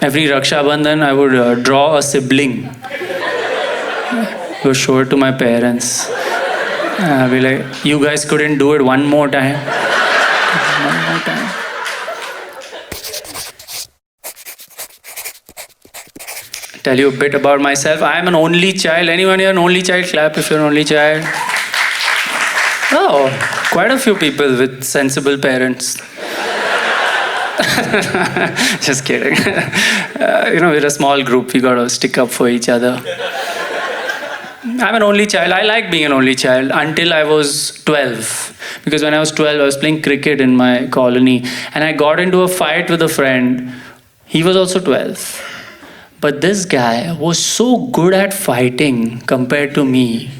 Every Raksha Bandhan, I would draw a sibling. Go show it to my parents. I'll be like, you guys couldn't do it one more time. One more time. Tell you a bit about myself. I am an only child. Anyone here an only child? Clap if you're an only child. Oh, quite a few people with sensible parents. Just kidding. We're a small group. We gotta stick up for each other. I'm an only child. I like being an only child until I was 12. Because when I was 12, I was playing cricket in my colony. And I got into a fight with a friend. He was also 12. But this guy was so good at fighting compared to me.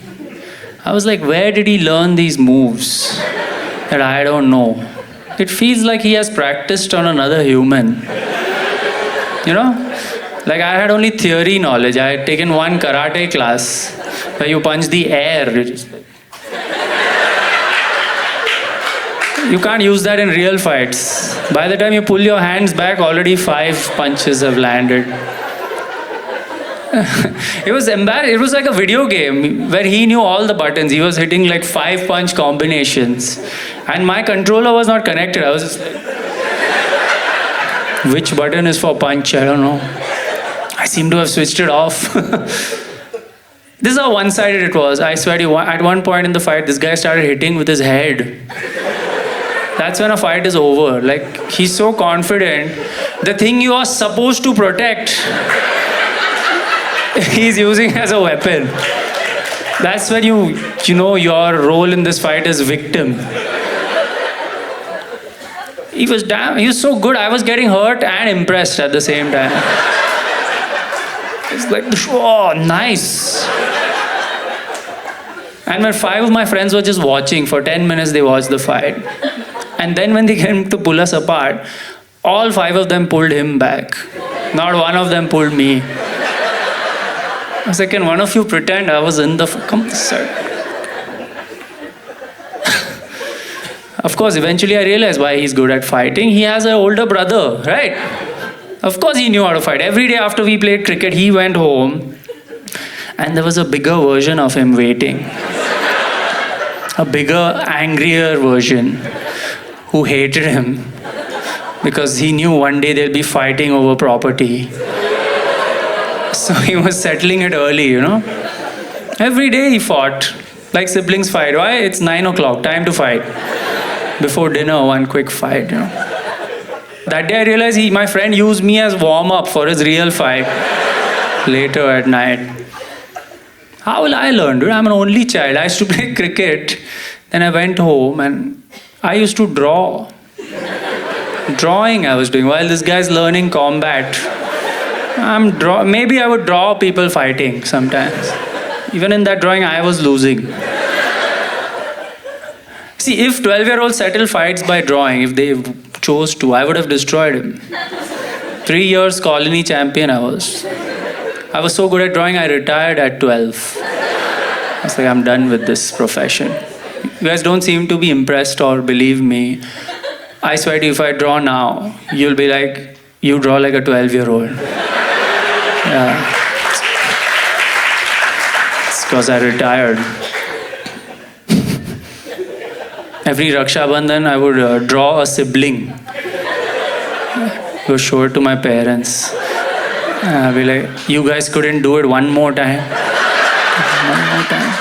I was like, where did he learn these moves that I don't know? It feels like he has practiced on another human. Like I had only theory knowledge. I had taken one karate class where you punch the air. You can't use that in real fights. By the time you pull your hands back, already 5 punches have landed. It was embarrassing. It was like a video game where he knew all the buttons. He was hitting like 5 punch combinations. And my controller was not connected. I was just like, which button is for punch? I don't know. I seem to have switched it off. This is how one-sided it was. I swear to you, at one point in the fight, this guy started hitting with his head. That's when a fight is over. Like, he's so confident. The thing you are supposed to protect, he's using as a weapon. That's when you know your role in this fight is victim. He was so good. I was getting hurt and impressed at the same time. It's like, oh, nice. And when 5 of my friends were just watching, for 10 minutes they watched the fight. And then when they came to pull us apart, all 5 of them pulled him back. Not one of them pulled me. I was like, can one of you pretend I was in the... Come, sir. Of course, eventually I realized why he's good at fighting. He has an older brother, right? Of course he knew how to fight. Every day after we played cricket, he went home and there was a bigger version of him waiting. A bigger, angrier version who hated him because he knew one day they'll be fighting over property. So he was settling it early, Every day he fought, like siblings fight. Why? It's 9 o'clock, time to fight. Before dinner, one quick fight, That day I realized my friend used me as warm-up for his real fight later at night. How will I learn, dude? I'm an only child. I used to play cricket. Then I went home and I used to draw. Drawing I was doing while this guy's learning combat. Maybe I would draw people fighting sometimes. Even in that drawing, I was losing. See, if 12-year-olds settle fights by drawing, if they chose to, I would have destroyed him. 3 years colony champion I was. I was so good at drawing, I retired at 12. I was like, I'm done with this profession. You guys don't seem to be impressed or believe me. I swear to you, if I draw now, you'll be like, you draw like a 12-year-old. Yeah. It's because I retired. Every Raksha Bandhan, I would draw a sibling. Go show it to my parents. I'll be like, you guys couldn't do it one more time. One more time.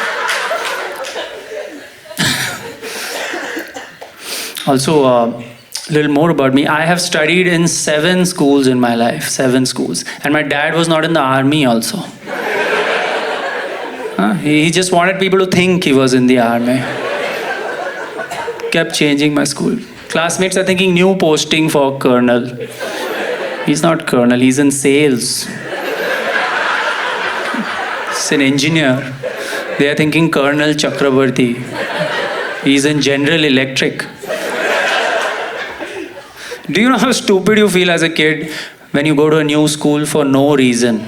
Also, a little more about me. I have studied in 7 schools in my life. 7 schools. And my dad was not in the army also. He just wanted people to think he was in the army. Kept changing my school. Classmates are thinking new posting for colonel. He's not colonel, he's in sales. He's an engineer. They are thinking Colonel Chakrabarti. He's in General Electric. Do you know how stupid you feel as a kid when you go to a new school for no reason?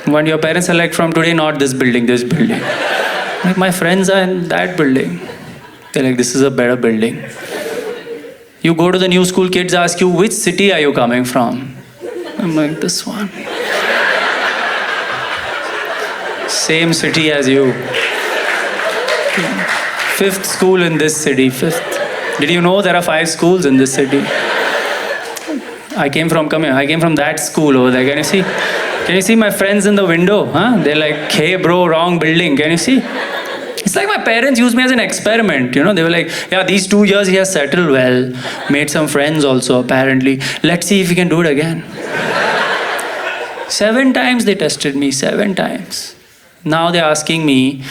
When your parents are like, from today, not this building, this building. Like, my friends are in that building. They're like, this is a better building. You go to the new school, kids ask you, which city are you coming from? I'm like, this one. Same city as you. Fifth school in this city, fifth. Did you know there are 5 schools in this city? I came from that school over there. Can you see? Can you see my friends in the window? Huh? They're like, hey bro, wrong building. Can you see? It's like my parents used me as an experiment. You know, they were like, yeah, these 2 years he has settled well, made some friends also apparently. Let's see if he can do it again. 7 times they tested me, 7 times. Now they're asking me,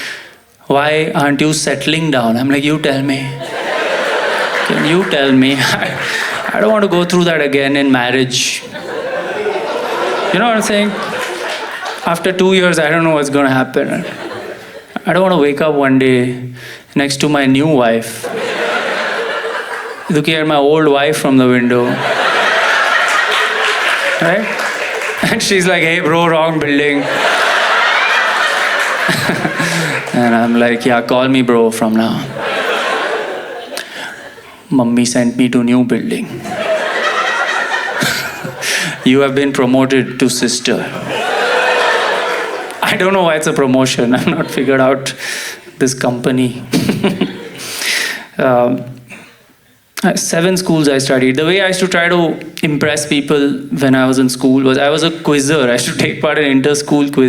why aren't you settling down? I'm like, you tell me. Can you tell me? I don't want to go through that again in marriage. You know what I'm saying? After 2 years, I don't know what's going to happen. I don't want to wake up one day next to my new wife, looking at my old wife from the window. Right? And she's like, hey bro, wrong building. And I'm like, yeah, call me bro from now. Mummy sent me to new building. You have been promoted to sister. I don't know why it's a promotion. I've not figured out this company. 7 schools I studied. The way I used to try to impress people when I was in school was I was a quizzer. I used to take part in inter-school quiz.